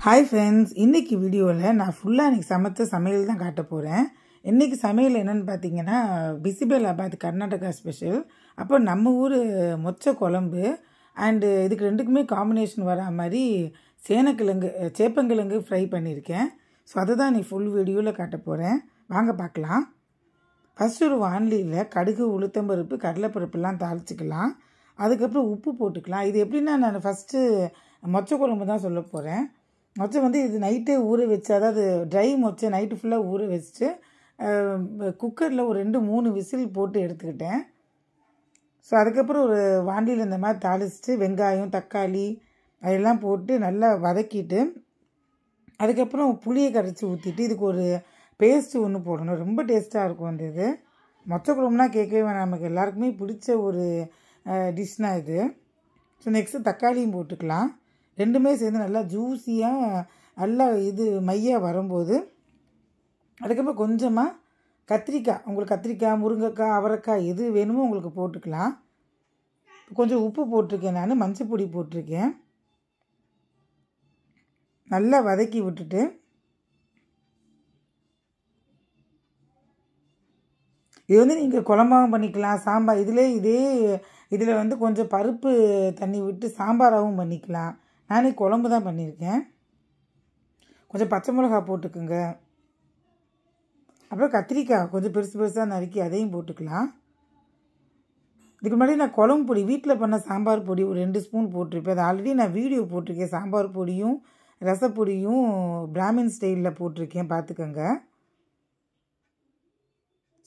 Hi friends, இன்றைக்கி வீடியோவில் நான் ஃபுல்லாக இன்றைக்கி சமைச்ச சமையல் தான் காட்ட போகிறேன். இன்றைக்கி சமையல் என்னென்னு பார்த்தீங்கன்னா, பிசிபெலாபாத் கர்நாடகா ஸ்பெஷல். அப்போ நம்ம ஊர் மொச்சை குழம்பு அண்டு இதுக்கு ரெண்டுக்குமே காம்பினேஷன் வரா மாதிரி சேப்பங்கிழங்கு ஃப்ரை பண்ணியிருக்கேன். ஸோ அதை தான் இன்றைக்கி ஃபுல் வீடியோவில் காட்ட போகிறேன். வாங்க பார்க்கலாம். ஃபஸ்ட்டு ஒரு வானலியில் கடுகு, உளுத்தம்பருப்பு, கடலைப்பருப்புலாம் தாளிச்சிக்கலாம். அதுக்கப்புறம் உப்பு போட்டுக்கலாம். இது எப்படின்னா, நான் ஃபஸ்ட்டு மொச்சை குழம்பு தான் சொல்ல போகிறேன். மொச்சை வந்து இது நைட்டே ஊற வச்சு, அதாவது ட்ரை மொச்சை நைட்டு ஃபுல்லாக ஊற வச்சுட்டு குக்கரில் ஒரு 2-3 விசில் போட்டு எடுத்துக்கிட்டேன். ஸோ அதுக்கப்புறம் ஒரு வாண்டியில் இந்த மாதிரி தாளிச்சிட்டு வெங்காயம், தக்காளி அதெல்லாம் போட்டு நல்லா வதக்கிட்டு, அதுக்கப்புறம் புளியை கரைச்சி ஊற்றிட்டு இதுக்கு ஒரு பேஸ்ட்டு ஒன்று போடணும். ரொம்ப டேஸ்ட்டாக இருக்கும் அந்த இது. மொச்சை குழம்புனா கேட்கவே வேணாம், நமக்கு எல்லாருக்குமே பிடிச்ச ஒரு டிஷ்னால் இது. ஸோ நெக்ஸ்ட்டு தக்காளியும் போட்டுக்கலாம். ரெண்டுமே சேர்ந்து நல்லா ஜூஸியாக நல்லா இது மையாக வரும்போது, அதுக்கப்புறம் கொஞ்சமாக கத்திரிக்காய், உங்களுக்கு கத்திரிக்காய், முருங்கைக்காய், அவரைக்காய் எது வேணுமோ உங்களுக்கு போட்டுக்கலாம். கொஞ்சம் உப்பு போட்டிருக்கேன், நான் மஞ்சள் பொடி போட்டிருக்கேன். நல்லா வதக்கி விட்டுட்டு இது வந்து நீங்கள் குழம்பாகவும் பண்ணிக்கலாம், சாம்பார் இதில் வந்து கொஞ்சம் பருப்பு தண்ணி விட்டு சாம்பாராகவும் பண்ணிக்கலாம். நானே குழம்பு தான் பண்ணியிருக்கேன். கொஞ்சம் பச்சை மிளகா போட்டுக்குங்க. அப்புறம் கத்திரிக்காய் கொஞ்சம் பெருசு பெருசாக நறுக்கி அதையும் போட்டுக்கலாம். இதுக்கு முன்னாடி நான் குழம்பு பொடி வீட்டில் பண்ண சாம்பார் பொடி ஒரு 2 ஸ்பூன் போட்டிருப்பேன். அது ஆல்ரெடி நான் வீடியோ போட்டிருக்கேன். சாம்பார் பொடியும் ரசப்பொடியும் பிராமின் ஸ்டைலில் போட்டிருக்கேன், பார்த்துக்கோங்க.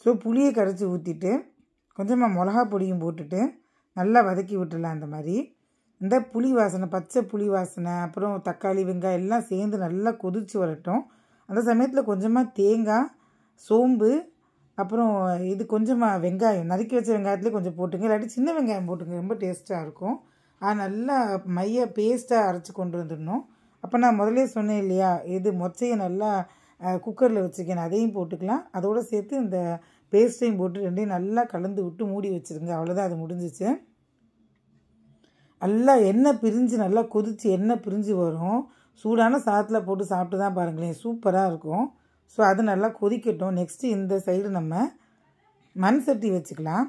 ஸோ புளியை கரைச்சி ஊற்றிட்டு கொஞ்சமாக மிளகா பொடியும் போட்டுட்டு நல்லா வதக்கி விட்டுடலாம். அந்த மாதிரி இந்த புளி வாசனை, பச்சை புளி வாசனை, அப்புறம் தக்காளி, வெங்காயம் எல்லாம் சேர்ந்து நல்லா கொதித்து வரட்டும். அந்த சமயத்தில் கொஞ்சமாக தேங்காய், சோம்பு, அப்புறம் இது கொஞ்சமாக வெங்காயம், நறுக்கி வச்ச வெங்காயத்துலேயே கொஞ்சம் போட்டுங்க. இல்லாட்டி சின்ன வெங்காயம் போட்டுங்க, ரொம்ப டேஸ்ட்டாக இருக்கும். அது நல்லா பேஸ்ட்டாக அரைச்சி கொண்டு வந்துடணும். அப்போ நான் முதலே சொன்னேன் இல்லையா, இது மொச்சையை நல்லா குக்கரில் வச்சுருக்கேன், அதையும் போட்டுக்கலாம். அதோடு சேர்த்து இந்த பேஸ்ட்டையும் போட்டு ரெண்டையும் நல்லா கலந்து விட்டு மூடி வச்சுருங்க. அவ்வளோதான், அது முடிஞ்சிச்சு. நல்லா எண்ணெய் பிரிஞ்சு நல்லா கொதித்து எண்ணெய் பிரிஞ்சு வரும். சூடான சாதத்தில் போட்டு சாப்பிட்டு தான் பாருங்களேன், சூப்பராக இருக்கும். ஸோ அது நல்லா கொதிக்கட்டும். நெக்ஸ்ட்டு இந்த சைடு நம்ம மண் சட்டி வச்சுக்கலாம்.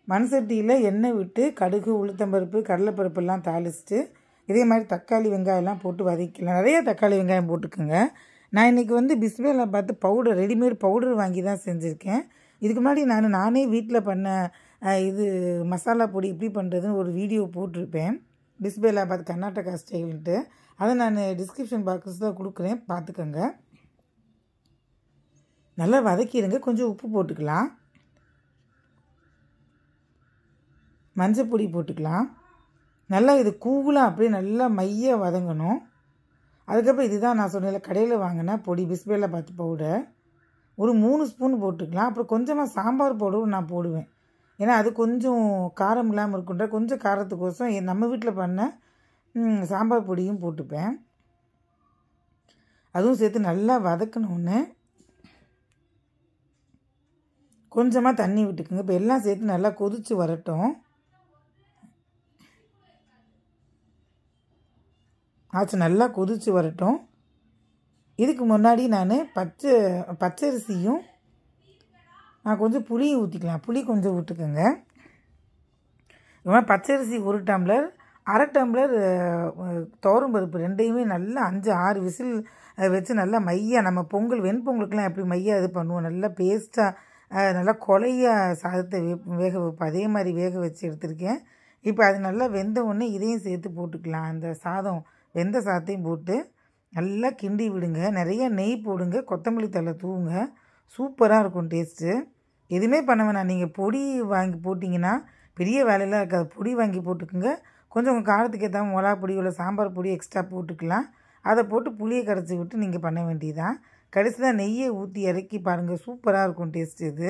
மண் சட்டியில் எண்ணெய் விட்டு கடுகு, உளுத்தம்பருப்பு, கடலைப்பருப்பெல்லாம் தாளிச்சிட்டு இதே மாதிரி தக்காளி, வெங்காயம்லாம் போட்டு வதக்கலாம். நிறைய தக்காளி, வெங்காயம் போட்டுக்குங்க. நான் இன்றைக்கி வந்து பிசிபெலாபாத் பவுடர், ரெடிமேட் பவுடர் வாங்கி தான் செஞ்சுருக்கேன். இதுக்கு முன்னாடி நானே வீட்டில் பண்ண இது மசாலா பொடி எப்படி பண்ணுறதுன்னு ஒரு வீடியோ போட்டிருப்பேன், பிசிபெலாபாத் கர்நாடகா ஸ்டைல்ன்ட்டு. அதை நான் டிஸ்கிரிப்ஷன் பாக்ஸில் கொடுக்குறேன், பார்த்துக்கோங்க. நல்லா வதக்கிடுங்க. கொஞ்சம் உப்பு போட்டுக்கலாம், மஞ்சள் பொடி போட்டுக்கலாம். நல்லா இது கூகுளாக அப்படியே நல்லா மையாக வதங்கணும். அதுக்கப்புறம் இதுதான் நான் சொன்னேன் கடையில் வாங்கின பொடி, பிசிபெலாபாத் பவுடர் ஒரு 3 ஸ்பூன் போட்டுக்கலாம். அப்புறம் கொஞ்சமாக சாம்பார் பவுடரும் நான் போடுவேன், ஏன்னா அது கொஞ்சம் காரம் இல்லாமல் இருக்குன்ற கொஞ்சம் காரத்துக்கோசம் நம்ம வீட்டில் பண்ண சாம்பார் பொடியும் போட்டுப்பேன். அதுவும் சேர்த்து நல்லா வதக்கணுன்னு கொஞ்சமாக தண்ணி விட்டுக்குங்க. இப்போ எல்லாம் சேர்த்து நல்லா கொதித்து வரட்டும். நல்லா கொதித்து வரட்டும். இதுக்கு முன்னாடி நான் பச்சரிசியும் கொஞ்சம் புளியும் ஊற்றிக்கலாம். புளி கொஞ்சம் விட்டுக்கோங்க. இவன் பச்சரிசி 1 டம்ளர், 1/2 டம்ளர் துவரம் பருப்பு ரெண்டையுமே நல்லா 5-6 விசில் வச்சு நல்லா மையாக, நம்ம பொங்கல் வெண்பொங்கலுக்கெலாம் எப்படி மையாக இது பண்ணுவோம், நல்லா பேஸ்ட்டாக நல்லா கொலையாக சாதத்தை வேக வைப்போம், அதே மாதிரி வேக வச்சு எடுத்திருக்கேன். இப்போ அது நல்லா வெந்த உடனே இதையும் சேர்த்து போட்டுக்கலாம். அந்த சாதம் வெந்த சாதத்தையும் போட்டு நல்லா கிண்டி விடுங்க. நிறைய நெய் போடுங்க, கொத்தமல்லி தழை தூவுங்க. சூப்பராக இருக்கும் டேஸ்ட்டு. எதுவுமே பண்ண வேணாம், நீங்கள் பொடி வாங்கி போட்டிங்கன்னா பெரிய வேலையெல்லாம் இருக்காது. பொடி வாங்கி போட்டுக்குங்க. கொஞ்சம் உங்கள் காரத்துக்கு ஏற்ற மிளகா பொடி இல்லை சாம்பார் பொடி எக்ஸ்ட்ரா போட்டுக்கலாம். அதை போட்டு புளியை கரைச்சி விட்டு நீங்கள் பண்ண வேண்டியதான். கடைசியாக நெய்யை ஊற்றி இறக்கி பாருங்கள், சூப்பராக இருக்கும் டேஸ்ட்டு இது.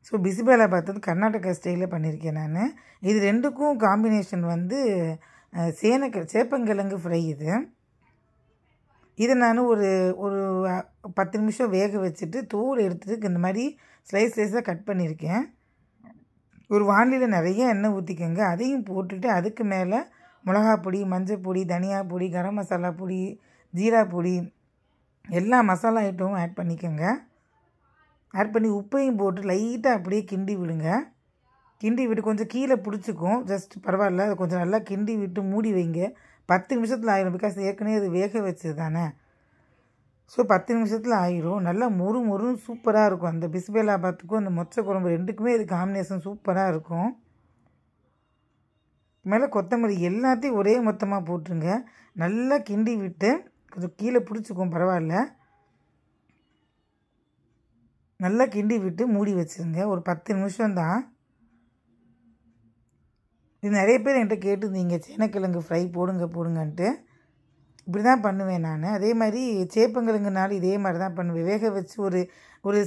ஸோ பிசிபெலாபாத் வந்து கர்நாடகா ஸ்டைலில் பண்ணியிருக்கேன் நான். இது ரெண்டுக்கும் காம்பினேஷன் வந்து சேப்பங்கிழங்கு ஃப்ரை. இதை நான் ஒரு 10 நிமிஷம் வேக வச்சுட்டு தோல் எடுத்துகிட்டு இந்த மாதிரி ஸ்லைஸாக கட் பண்ணியிருக்கேன். ஒரு வானிலையில் நிறைய எண்ணெய் ஊற்றிக்கோங்க. அதையும் போட்டுட்டு அதுக்கு மேலே மிளகா பொடி, மஞ்சள் பொடி, தனியா பொடி, கரம் மசாலா பொடி, ஜீரா பொடி எல்லா மசாலா ஐட்டமும் ஆட் பண்ணிக்கோங்க. ஆட் பண்ணி உப்பையும் போட்டு லைட்டாக அப்படியே கிண்டி விடுங்க. கிண்டி விட்டு கொஞ்சம் கீழே பிடிச்சிக்கும், ஜஸ்ட் பரவாயில்ல. அதை கொஞ்சம் நல்லா கிண்டி விட்டு மூடி வைங்க. 10 நிமிஷத்தில் ஆயிரும். பிகாஸ் ஏற்கனவே அது வேக வச்சது தானே. ஸோ 10 நிமிஷத்தில் ஆயிரும். நல்லா மொறு மொறுன்னு சூப்பராக இருக்கும். அந்த பிஸ்பெல்லாபாத்துக்கும் அந்த மொச்சை குழம்பு ரெண்டுக்குமே இது காம்பினேஷன் சூப்பராக இருக்கும். மேலே கொத்தமல்லி எல்லாத்தையும் ஒரே மொத்தமாக போட்டுருங்க. நல்லா கிண்டி விட்டு கொஞ்சம் கீழே பிடிச்சிக்கும், பரவாயில்ல. நல்லா கிண்டி விட்டு மூடி வச்சுருங்க. ஒரு 10 நிமிஷம்தான். இது நிறைய பேர் என்கிட்ட கேட்டுருந்தீங்க, சேனக்கிழங்கு ஃப்ரை போடுங்கன்ட்டு. இப்படி தான் பண்ணுவேன் நான். அதே மாதிரி சேப்பங்கிழங்குனாலும் இதே மாதிரி தான் பண்ணுவேன். வேக வச்சு ஒரு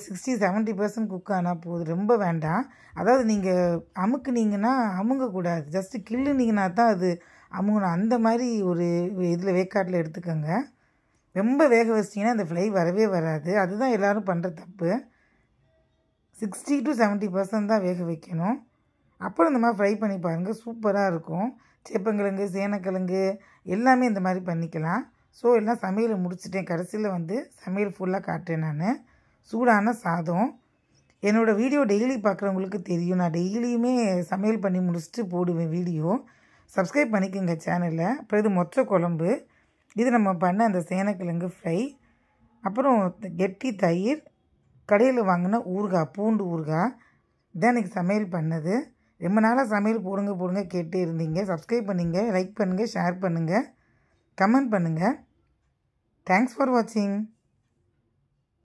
60-70% குக் ஆனால் போதும், ரொம்ப வேண்டாம். அதாவது நீங்கள் அமுக்குனீங்கன்னா அமுங்கக்கூடாது, ஜஸ்ட்டு கிள்ளுனீங்கன்னா தான் அது அமுங்கணும். அந்த மாதிரி ஒரு இதில் வேக்காட்டில் எடுத்துக்கோங்க. ரொம்ப வேக வச்சிட்டிங்கன்னா அந்த ஃப்ரை வரவே வராது. அதுதான் எல்லோரும் பண்ணுற தப்பு. 60-70% தான் வேக வைக்கணும். அப்புறம் இந்த மாதிரி ஃப்ரை பண்ணி பாருங்கள், சூப்பராக இருக்கும். சேப்பங்கிழங்கு, சேனக்கிழங்கு எல்லாமே இந்த மாதிரி பண்ணிக்கலாம். ஸோ எல்லாம் சமையலை முடிச்சுட்டேன். கடைசியில் சமையல் ஃபுல்லாக காட்டுறேன் நான். சூடான சாதம். என்னோடய வீடியோ டெய்லி பார்க்குறவங்களுக்கு தெரியும், நான் டெய்லியுமே சமையல் பண்ணி முடிச்சுட்டு போடுவேன் வீடியோ. சப்ஸ்கிரைப் பண்ணிக்கோங்க சேனலில். அப்புறம் இது மொச்சை குழம்பு, இது நம்ம பண்ண அந்த சேனக்கிழங்கு ஃப்ரை, அப்புறம் கெட்டி தயிர், கடையில் வாங்கின ஊறுகாய், பூண்டு ஊறுகாய். இதான் எனக்கு சமையல் பண்ணது. ரொம்ப நாளாக சமையல் போடுங்க கேட்டே இருந்தீங்க. சப்ஸ்கிரைப் பண்ணுங்கள், லைக் பண்ணுங்கள், ஷேர் பண்ணுங்கள், கமெண்ட் பண்ணுங்கள். தேங்க்ஸ் ஃபார் வாட்சிங்.